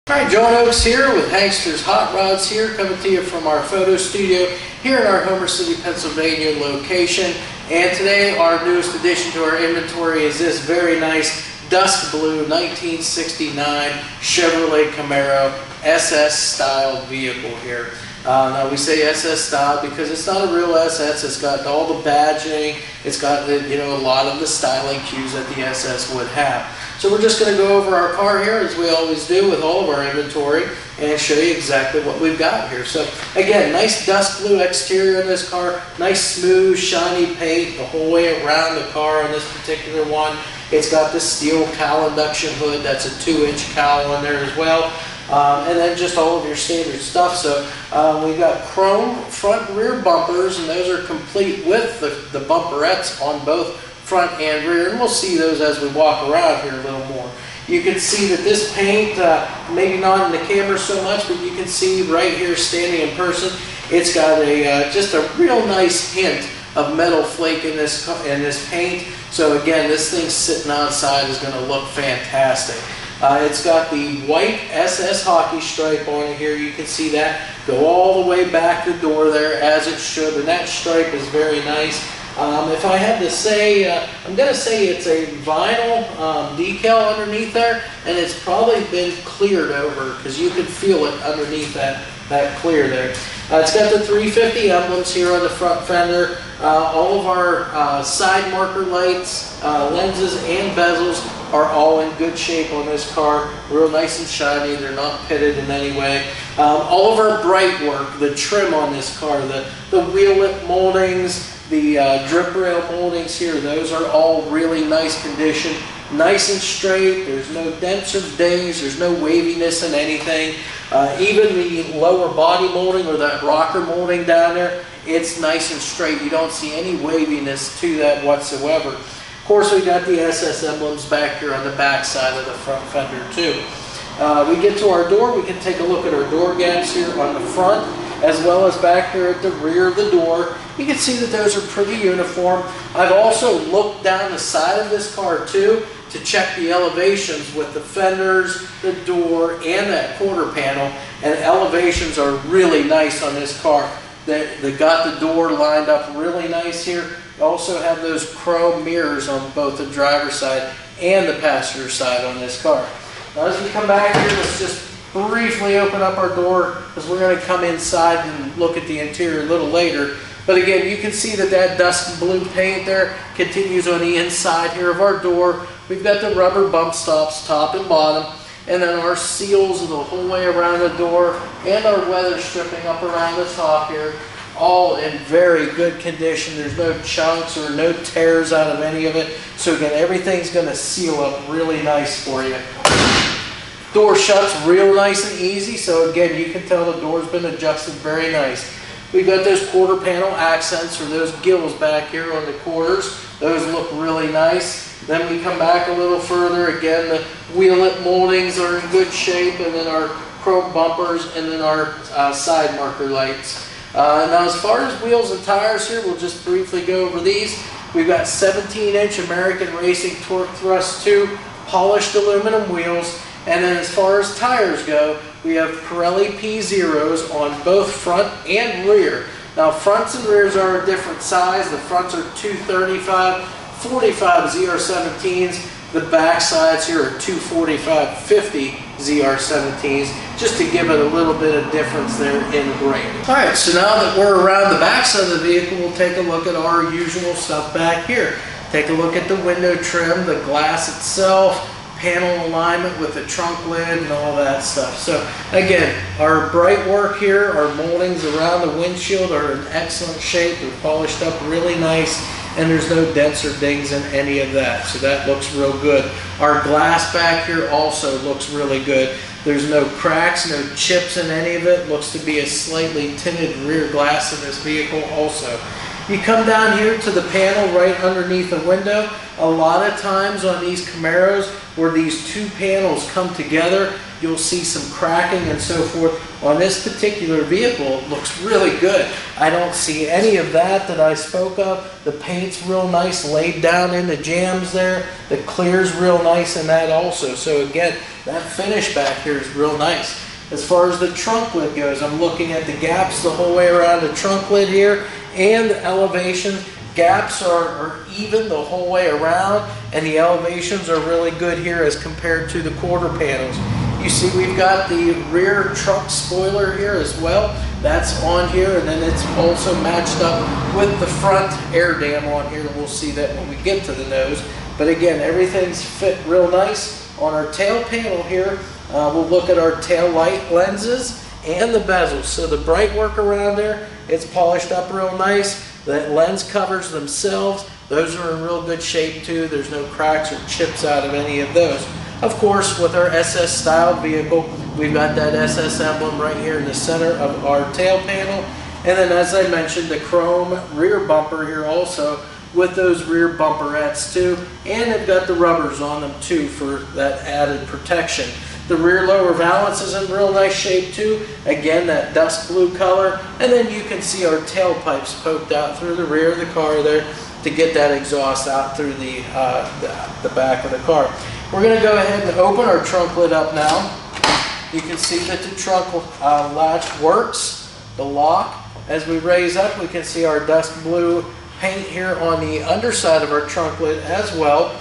Alright, John Oakes here with HANKSTERS Hot Rods here, coming to you from our photo studio here in our Homer City, Pennsylvania location. And today our newest addition to our inventory is this very nice dusk blue 1969 Chevrolet Camaro SS style vehicle here. Now we say SS style because it's not a real SS. It's got all the badging. It's got a lot of the styling cues that the SS would have. So we're just going to go over our car here as we always do with all of our inventory and show you exactly what we've got here. So again, nice dust blue exterior in this car, nice smooth shiny paint the whole way around the car on this particular one. It's got the steel cowl induction hood, that's a 2-inch cowl in there as well. And then just all of your standard stuff. So we've got chrome front and rear bumpers, and those are complete with the bumperettes on both front and rear, and we'll see those as we walk around here a little more. You can see that this paint, maybe not in the camera so much, but you can see right here standing in person, it's got a just a real nice hint of metal flake in this paint. So again, this thing sitting outside is going to look fantastic. It's got the white SS hockey stripe on it here. You can see that go all the way back the door there as it should, and that stripe is very nice. If I had to say, I'm going to say it's a vinyl decal underneath there, and it's probably been cleared over because you can feel it underneath that clear there. It's got the 350 emblems here on the front fender. All of our side marker lights, lenses, and bezels are all in good shape on this car. Real nice and shiny. They're not pitted in any way. All of our bright work, the trim on this car, the wheel lip moldings, the drip rail moldings here, those are all really nice condition. Nice and straight. There's no dents or dings. There's no waviness in anything. Even the lower body molding or that rocker molding down there, it's nice and straight. You don't see any waviness to that whatsoever. Of course, we got the SS emblems back here on the back side of the front fender too. We get to our door, we can take a look at our door gaps here on the front as well as back here at the rear of the door. You can see that those are pretty uniform. I've also looked down the side of this car too to check the elevations with the fenders, the door, and that quarter panel, and elevations are really nice on this car. They got the door lined up really nice here. You also have those chrome mirrors on both the driver's side and the passenger side on this car. Now as we come back here, let's just briefly open up our door because we're going to come inside and look at the interior a little later. But again, you can see that dust blue paint there continues on the inside here of our door. We've got the rubber bump stops top and bottom, and then our seals the whole way around the door, and our weather stripping up around the top here, all in very good condition. There's no chunks or no tears out of any of it. So again, everything's going to seal up really nice for you. Door shuts real nice and easy, so again, you can tell the door's been adjusted very nice. We've got those quarter panel accents, or those gills back here on the quarters. Those look really nice. Then we come back a little further. Again, the wheel lip moldings are in good shape, and then our chrome bumpers, and then our side marker lights. Now as far as wheels and tires here, we'll just briefly go over these. We've got 17-inch American Racing Torque Thrust 2 polished aluminum wheels. And then as far as tires go, we have Pirelli P0s on both front and rear. Now fronts and rears are a different size. The fronts are 235, 45 ZR17s. The back sides here are 245, 50 ZR17s, just to give it a little bit of difference there in the grade. Alright, so now that we're around the back side of the vehicle, we'll take a look at our usual stuff back here. Take a look at the window trim, the glass itself, panel alignment with the trunk lid and all that stuff. So again, our bright work here, our moldings around the windshield are in excellent shape. They're polished up really nice, and there's no dents or dings in any of that. So that looks real good. Our glass back here also looks really good. There's no cracks, no chips in any of it. Looks to be a slightly tinted rear glass in this vehicle also. You come down here to the panel right underneath the window. A lot of times on these Camaros where these two panels come together, you'll see some cracking and so forth. On this particular vehicle, it looks really good. I don't see any of that I spoke of. The paint's real nice, laid down in the jambs there. The clear's real nice in that also. So again, that finish back here is real nice. As far as the trunk lid goes, I'm looking at the gaps the whole way around the trunk lid here and the elevation. Gaps are even the whole way around, and the elevations are really good here as compared to the quarter panels. You see we've got the rear trunk spoiler here as well. That's on here, and then it's also matched up with the front air dam on here. We'll see that when we get to the nose. But again, everything's fit real nice. On our tail panel here, we'll look at our tail light lenses and the bezels. So the bright work around there, it's polished up real nice. The lens covers themselves, those are in real good shape too. There's no cracks or chips out of any of those. Of course, with our SS style vehicle, we've got that SS emblem right here in the center of our tail panel. And then as I mentioned, the chrome rear bumper here also with those rear bumperettes too. And they've got the rubbers on them too for that added protection. The rear lower valance is in real nice shape too. Again, that dust blue color. And then you can see our tailpipes poked out through the rear of the car there to get that exhaust out through the back of the car. We're going to go ahead and open our trunk lid up now. You can see that the trunk latch works, the lock. As we raise up, we can see our dust blue paint here on the underside of our trunk lid as well.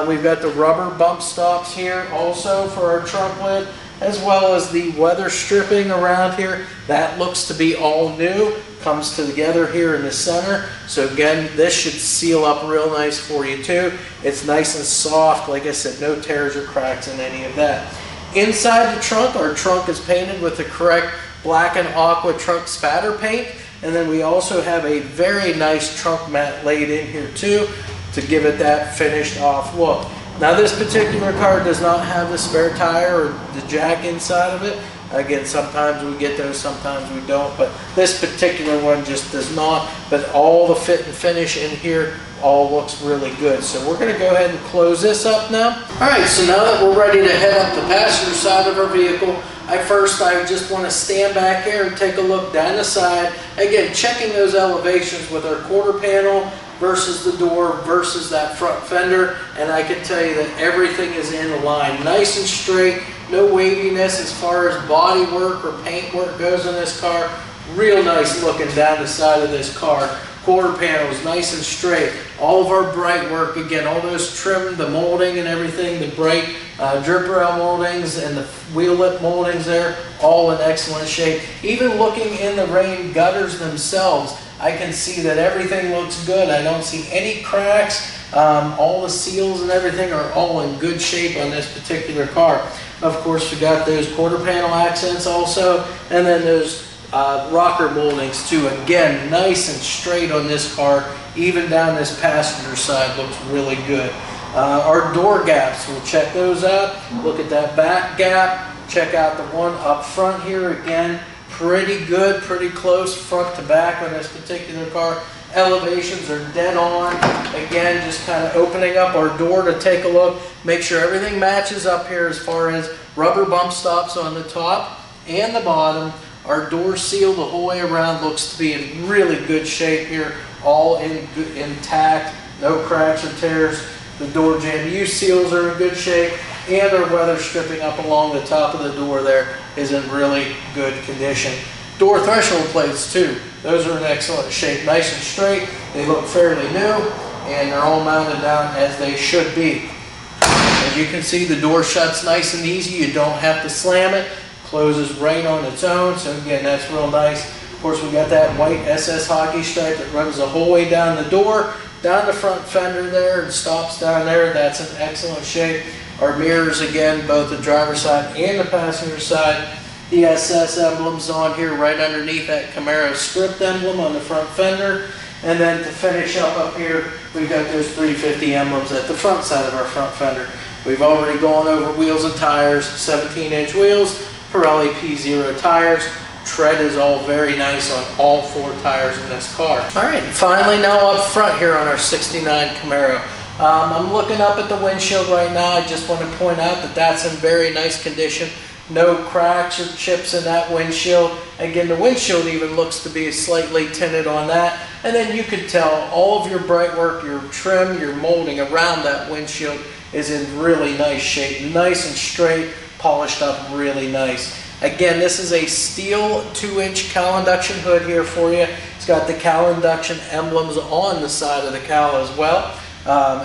We've got the rubber bump stops here also for our trunk lid, as well as the weather stripping around here. That looks to be all new. Comes together here in the center. So again, this should seal up real nice for you too. It's nice and soft. Like I said, no tears or cracks in any of that. Inside the trunk, our trunk is painted with the correct black and aqua trunk spatter paint. And then we also have a very nice trunk mat laid in here too, to give it that finished off look. Now this particular car does not have the spare tire or the jack inside of it. Again, sometimes we get those, sometimes we don't, but this particular one just does not. But all the fit and finish in here all looks really good. So we're going to go ahead and close this up now. Alright, so now that we're ready to head up the passenger side of our vehicle, I just want to stand back here and take a look down the side. Again, checking those elevations with our quarter panel versus the door versus that front fender, and I can tell you that everything is in line, nice and straight, no waviness as far as body work or paint work goes in this car. Real nice looking down the side of this car. Quarter panels nice and straight. All of our bright work, again, all those trim, the molding and everything, the bright drip rail moldings and the wheel lip moldings there, all in excellent shape. Even looking in the rain gutters themselves, I can see that everything looks good. I don't see any cracks. All the seals and everything are all in good shape on this particular car. Of course, we got those quarter panel accents also, and then those rocker moldings too. Again, nice and straight on this car. Even down this passenger side looks really good. Our door gaps, we'll check those out. Look at that back gap. Check out the one up front here. Again, pretty good, pretty close front to back on this particular car. Elevations are dead on. Again, just kind of opening up our door to take a look. Make sure everything matches up here as far as rubber bump stops on the top and the bottom. Our door seal the whole way around looks to be in really good shape here. All intact, no cracks or tears. The door jamb U seals are in good shape, and our weather stripping up along the top of the door there is in really good condition. Door threshold plates too, those are in excellent shape, nice and straight. They look fairly new, and they're all mounted down as they should be. As you can see, the door shuts nice and easy. You don't have to slam it. Closes right on its own, so again, that's real nice. Of course, we got that white SS hockey stripe that runs the whole way down the door, down the front fender there, and stops down there. That's in excellent shape. Our mirrors, again, both the driver's side and the passenger side. The SS emblems on here right underneath that Camaro script emblem on the front fender. And then to finish up here, we've got those 350 emblems at the front side of our front fender. We've already gone over wheels and tires, 17-inch wheels, Pirelli P0 tires. Tread is all very nice on all 4 tires in this car. All right, and finally now up front here on our 69 Camaro. I'm looking up at the windshield right now. I just want to point out that that's in very nice condition. No cracks or chips in that windshield. Again, the windshield even looks to be slightly tinted on that. And then you can tell all of your bright work, your trim, your molding around that windshield is in really nice shape. Nice and straight, polished up really nice. Again, this is a steel 2-inch cowl induction hood here for you. It's got the cowl induction emblems on the side of the cowl as well.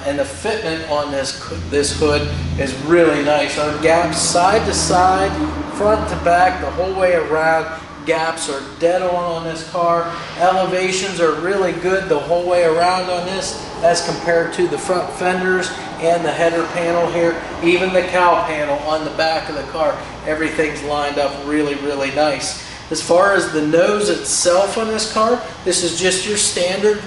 And the fitment on this hood is really nice. Our gaps side to side, front to back, the whole way around. Gaps are dead on this car. Elevations are really good the whole way around on this as compared to the front fenders and the header panel here. Even the cowl panel on the back of the car, everything's lined up really, really nice. As far as the nose itself on this car, this is just your standard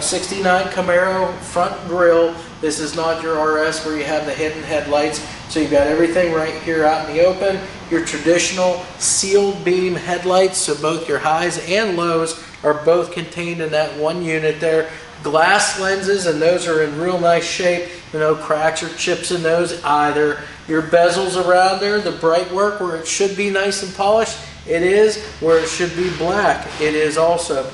69 Camaro front grille. This is not your RS where you have the hidden headlights. So you've got everything right here out in the open. Your traditional sealed beam headlights, so both your highs and lows are both contained in that one unit there. Glass lenses, and those are in real nice shape. No cracks or chips in those either. Your bezels around there, the bright work where it should be nice and polished, it is. Where it should be black, it is also.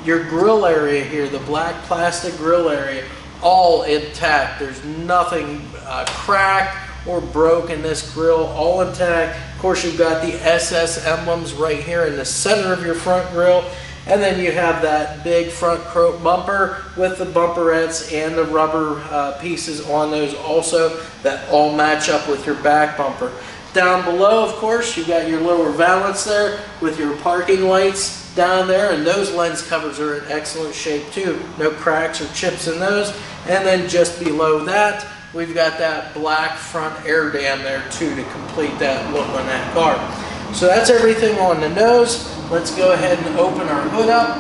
Your grill area here, the black plastic grill area, all intact. There's nothing cracked or broke in this grill, all intact. Of course, you've got the SS emblems right here in the center of your front grill. And then you have that big front chrome bumper with the bumperettes and the rubber pieces on those also that all match up with your back bumper. Down below, of course, you've got your lower valance there with your parking lights down there, and those lens covers are in excellent shape too. No cracks or chips in those. And then just below that, we've got that black front air dam there too to complete that look on that car. So that's everything on the nose. Let's go ahead and open our hood up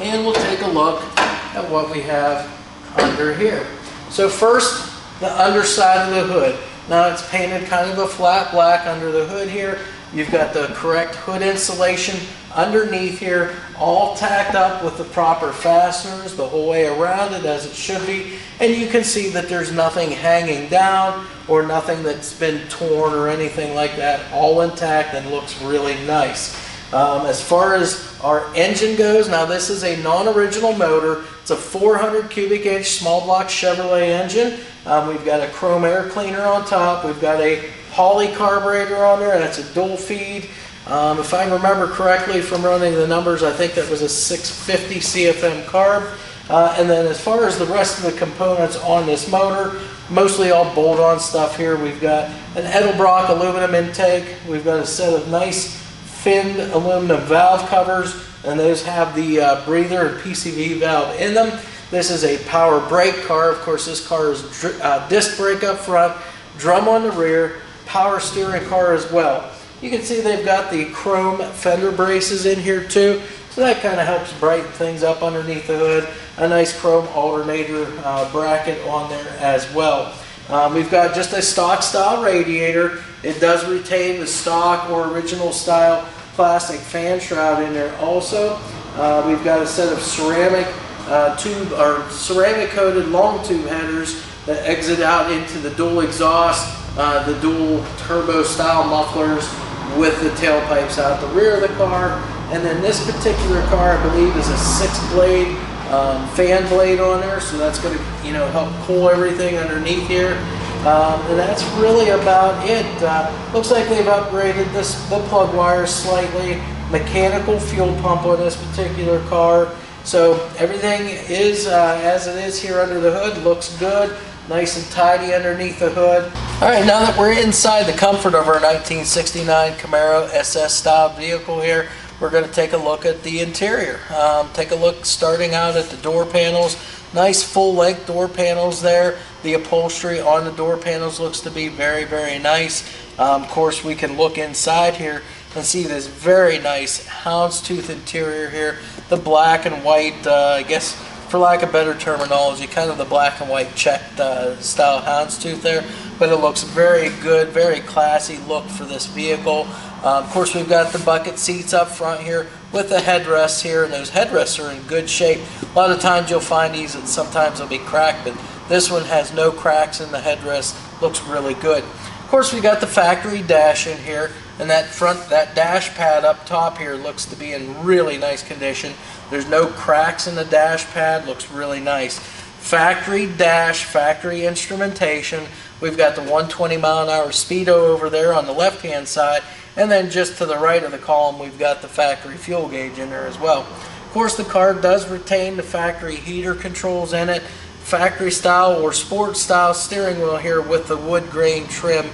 and we'll take a look at what we have under here. So first, the underside of the hood. Now it's painted kind of a flat black under the hood here. You've got the correct hood insulation underneath here, all tacked up with the proper fasteners the whole way around it as it should be. And you can see that there's nothing hanging down or nothing that's been torn or anything like that. All intact and looks really nice. As far as our engine goes, now this is a non-original motor. It's a 400 cubic inch small block Chevrolet engine. We've got a chrome air cleaner on top. We've got a poly carburetor on there, and it's a dual feed. If I remember correctly from running the numbers, I think that was a 650 CFM carb. And then as far as the rest of the components on this motor, mostly all bolt-on stuff here. We've got an Edelbrock aluminum intake. We've got a set of nice finned aluminum valve covers, and those have the breather and PCV valve in them. This is a power brake car. Of course, this car is disc brake up front, drum on the rear, power steering car as well. You can see they've got the chrome fender braces in here too, so that kind of helps brighten things up underneath the hood. A nice chrome alternator bracket on there as well. We've got just a stock style radiator. It does retain the stock or original style plastic fan shroud in there also. We've got a set of ceramic tube or ceramic coated long tube headers that exit out into the dual exhaust, the dual turbo style mufflers with the tailpipes out the rear of the car. And then this particular car, I believe, is a 6-blade fan blade on there, so that's going to help cool everything underneath here. And that's really about it. Looks like they've upgraded the plug wires slightly. Mechanical fuel pump on this particular car. So everything is as it is here under the hood. Looks good. Nice and tidy underneath the hood. All right, now that we're inside the comfort of our 1969 Camaro SS style vehicle here, we're going to take a look at the interior. Take a look starting out at the door panels. Nice full-length door panels there. The upholstery on the door panels looks to be very, very nice. Of course, we can look inside here and see this very nice houndstooth interior here. The black and white, I guess, for lack of better terminology, kind of the black and white checked style houndstooth there. But it looks very good, very classy look for this vehicle. Of course, we've got the bucket seats up front here with the headrests here, and those headrests are in good shape. A lot of times you'll find these that sometimes they'll be cracked, but this one has no cracks in the headrest. Looks really good. Of course, we got the factory dash in here, and that dash pad up top here looks to be in really nice condition. There's no cracks in the dash pad. Looks really nice. Factory dash, factory instrumentation. We've got the 120 mile an hour speedo over there on the left hand side, and then just to the right of the column we've got the factory fuel gauge in there as well. Of course, the car does retain the factory heater controls in it. Factory style or sport style steering wheel here with the wood grain trim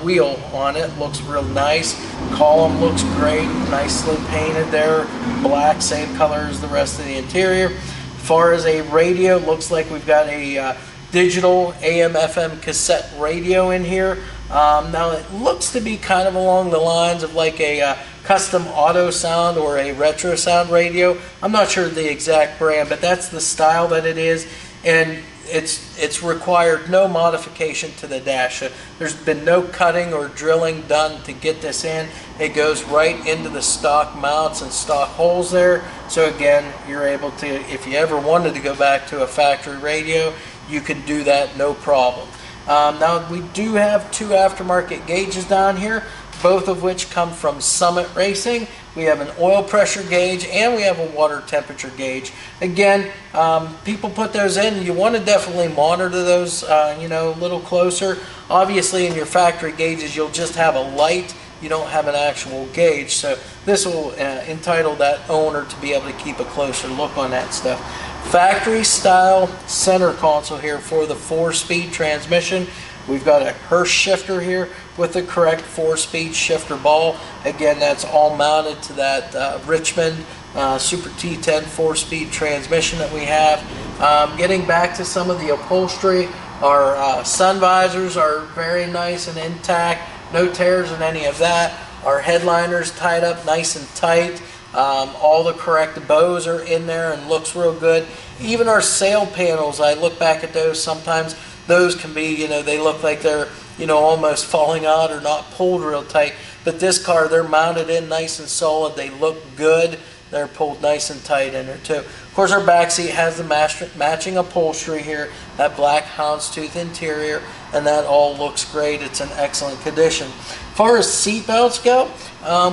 wheel on it. Looks real nice. Column looks great, nicely painted there, black, same color as the rest of the interior. As far as a radio, looks like we've got a digital AM/FM cassette radio in here. Now it looks to be kind of along the lines of like a custom auto sound or a retro sound radio. I'm not sure the exact brand, but that's the style that it is, and it's required no modification to the dash. There's been no cutting or drilling done to get this in. It goes right into the stock mounts and stock holes there. So again, you're able to, if you ever wanted to go back to a factory radio, you can do that no problem. Now we do have two aftermarket gauges down here, both of which come from Summit Racing. We have an oil pressure gauge and we have a water temperature gauge. Again, people put those in. You want to definitely monitor those, you know, a little closer. Obviously, in your factory gauges, you'll just have a light. You don't have an actual gauge, so this will entitle that owner to be able to keep a closer look on that stuff. Factory style center console here for the 4-speed transmission. We've got a Hurst shifter here with the correct 4-speed shifter ball. Again, that's all mounted to that Richmond Super T10 4-speed transmission that we have. Getting back to some of the upholstery, our sun visors are very nice and intact. No tears in any of that. Our headliners tied up nice and tight. All the correct bows are in there and looks real good. Even our sail panels, I look back at those sometimes. Those can be, you know, they look like they're, you know, almost falling out or not pulled real tight. But this car, they're mounted in nice and solid. They look good. They're pulled nice and tight in there too. Of course, our back seat has the matching upholstery here, that black houndstooth interior, and that all looks great. It's in excellent condition. As far as seat belts go,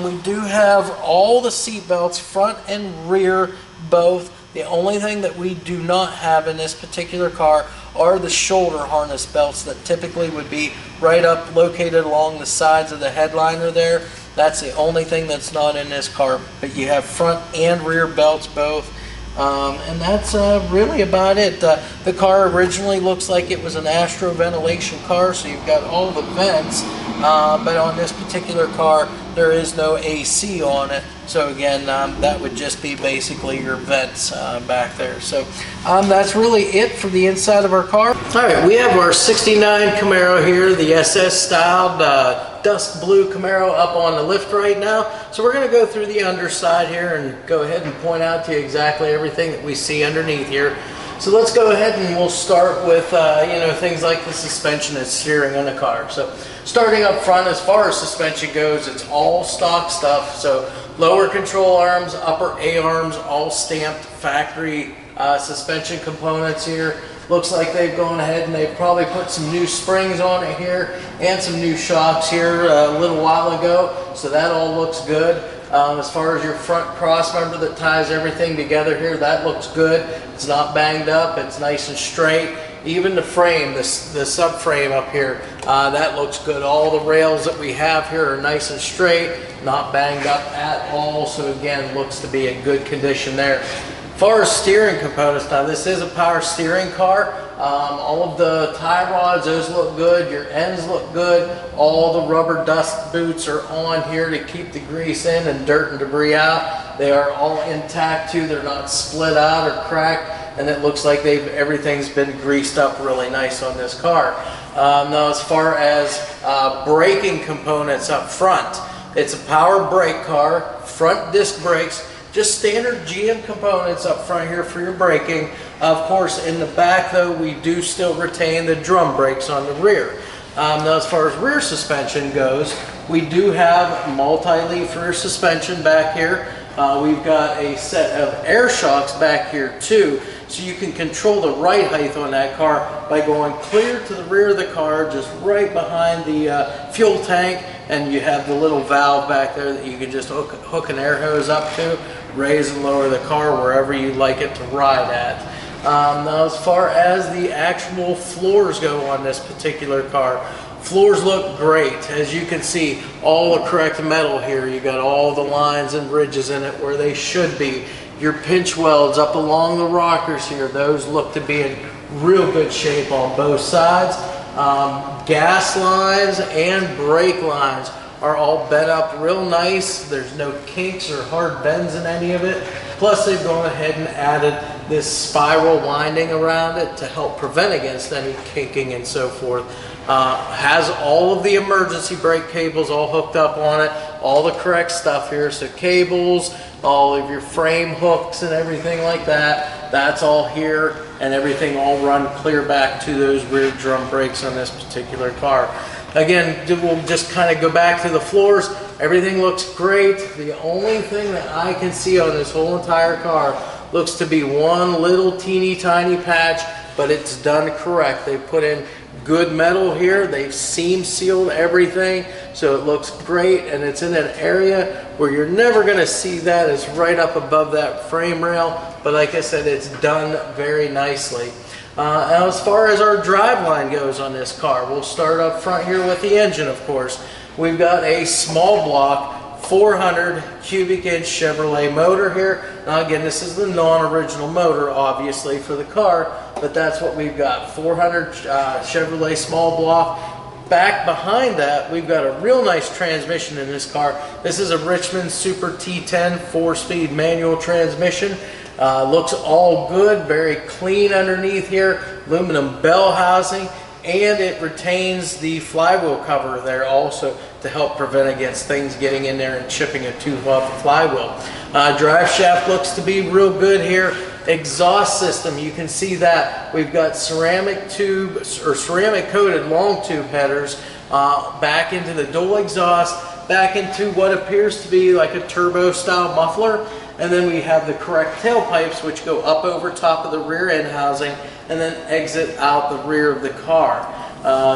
we do have all the seat belts, front and rear both. The only thing that we do not have in this particular car are the shoulder harness belts that typically would be right up located along the sides of the headliner there. That's the only thing that's not in this car, but you have front and rear belts both. And that's really about it. The car originally looks like it was an Astro ventilation car, so you've got all the vents, but on this particular car there is no AC on it. So again, that would just be basically your vents back there. So that's really it for the inside of our car. Alright, we have our 69 Camaro here, the SS styled dust blue Camaro up on the lift right now. So we're going to go through the underside here and go ahead and point out to you exactly everything that we see underneath here. So let's go ahead and we'll start with you know, things like the suspension and steering on the car. So starting up front, as far as suspension goes, it's all stock stuff. So lower control arms, upper A arms, all stamped factory suspension components here. Looks like they've gone ahead and they've probably put some new springs on it here and some new shocks here a little while ago. So that all looks good. As far as your front cross member that ties everything together here, that looks good. It's not banged up. It's nice and straight. Even the frame, the subframe up here, that looks good. All the rails that we have here are nice and straight, not banged up at all. So again, looks to be in good condition there. As far as steering components, now this is a power steering car. All of the tie rods, those look good. Your ends look good. All the rubber dust boots are on here to keep the grease in and dirt and debris out. They are all intact too. They're not split out or cracked. And it looks like everything's been greased up really nice on this car. Now as far as braking components up front, it's a power brake car, front disc brakes. Just standard GM components up front here for your braking. Of course, in the back though, we do still retain the drum brakes on the rear. Now as far as rear suspension goes, we do have multi-leaf rear suspension back here. We've got a set of air shocks back here too, so you can control the ride height on that car by going clear to the rear of the car, just right behind the fuel tank, and you have the little valve back there that you can just hook an air hose up to, raise and lower the car wherever you'd like it to ride at. Now as far as the actual floors go on this particular car, floors look great. As you can see, all the correct metal here. You got all the lines and ridges in it where they should be. Your pinch welds up along the rockers here, those look to be in real good shape on both sides. Gas lines and brake lines are all bent up real nice. There's no kinks or hard bends in any of it. Plus they've gone ahead and added this spiral winding around it to help prevent against any kinking and so forth. Has all of the emergency brake cables all hooked up on it, all the correct stuff here, so cables, all of your frame hooks and everything like that, that's all here, and everything all run clear back to those rear drum brakes on this particular car. Again, we'll just kind of go back to the floors. Everything looks great. The only thing that I can see on this whole entire car looks to be one little teeny tiny patch, but it's done correct. They put in good metal here. They've seam sealed everything, so it looks great, and it's in an area where you're never going to see that. It's right up above that frame rail, but like I said, it's done very nicely. Now as far as our driveline goes on this car, we'll start up front here with the engine, of course. We've got a small block 400 cubic inch Chevrolet motor here. Now again, this is the non-original motor obviously for the car, but that's what we've got, 400 Chevrolet small block. Back behind that, we've got a real nice transmission in this car. This is a Richmond Super T10 4-speed manual transmission. Looks all good, very clean underneath here, aluminum bell housing, and it retains the flywheel cover there also to help prevent against things getting in there and chipping a tooth off the flywheel. Drive shaft looks to be real good here. Exhaust system, you can see that we've got ceramic tube or ceramic coated long tube headers back into the dual exhaust, back into what appears to be like a turbo style muffler, and then we have the correct tailpipes which go up over top of the rear end housing and then exit out the rear of the car.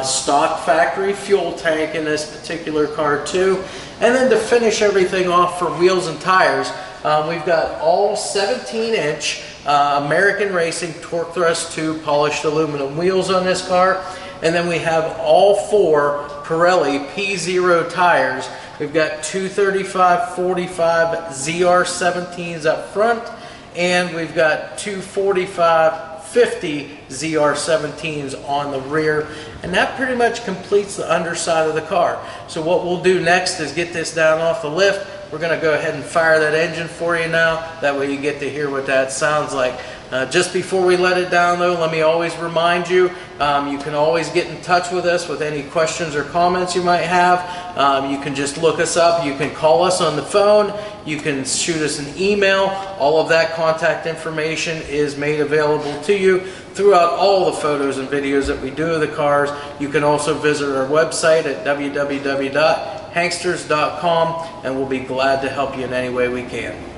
Stock factory fuel tank in this particular car too. And then to finish everything off for wheels and tires, we've got all 17-inch American Racing Torque Thrust 2 polished aluminum wheels on this car. And then we have all 4 Pirelli P0 tires. We've got 235/45 ZR17s up front, and we've got 245/50 ZR17s on the rear, and that pretty much completes the underside of the car. So what we'll do next is get this down off the lift. We're going to go ahead and fire that engine for you now. That way you get to hear what that sounds like. Just before we let it down though, let me always remind you, you can always get in touch with us with any questions or comments you might have. You can just look us up, you can call us on the phone, you can shoot us an email. All of that contact information is made available to you throughout all the photos and videos that we do of the cars. You can also visit our website at www.hanksters.com, and we'll be glad to help you in any way we can.